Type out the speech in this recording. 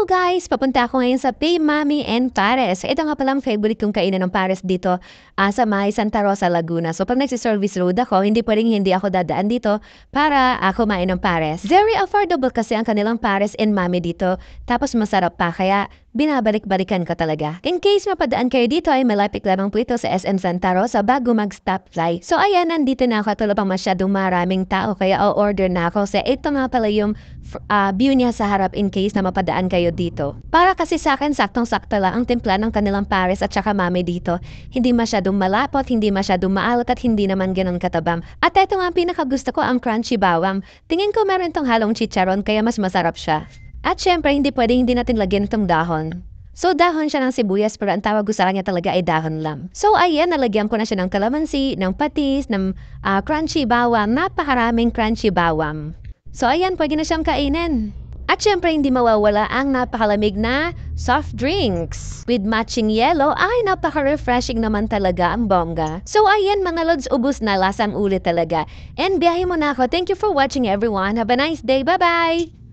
Hello guys! Papunta ako ngayon sa Pay Mami and Pares. Ito nga palang favorite kong kainan ng Pares dito sa may Santa Rosa, Laguna. So pag nagsiservice road ako, hindi pwedeng hindi ako dadaan dito para kumain ng Pares. Very affordable kasi ang kanilang Pares and Mami dito. Tapos masarap pa kaya binabalik-balikan ko talaga. In case mapadaan kayo dito ay malapit lamang po ito sa SM Santa Rosa bago mag-stoplight. So ayan, nandito na ako at wala pang masyadong maraming tao kaya o-order na ako. So ito nga pala yung view niya sa harap in case na mapadaan kayo dito. Para kasi sa akin, saktong-sakto lang ang timpla ng kanilang Pares at saka Mami dito. Hindi masyadong malapot, hindi masyadong maalot at hindi naman ganun katabang. At ito nga ang pinakagusto ko, ang crunchy bawang. Tingin ko meron tong halong chicharon kaya mas masarap siya. At syempre, hindi hindi natin lagyan itong dahon. So, dahon siya ng sibuyas pero ang tawag ko sa kanya talaga ay dahon lang. So, ayan, nalagyan ko na siya ng kalamansi, ng patis, ng crunchy bawang, napakaraming crunchy bawang. So, ayan, pwede na siyang kainin. At syempre, hindi mawawala ang napakalamig na soft drinks. With matching yellow, ay napaka-refreshing naman talaga ang bongga. So, ayan mga lods, ubus na lasang ulit talaga. And biyahe mo na ako. Thank you for watching everyone. Have a nice day. Bye-bye!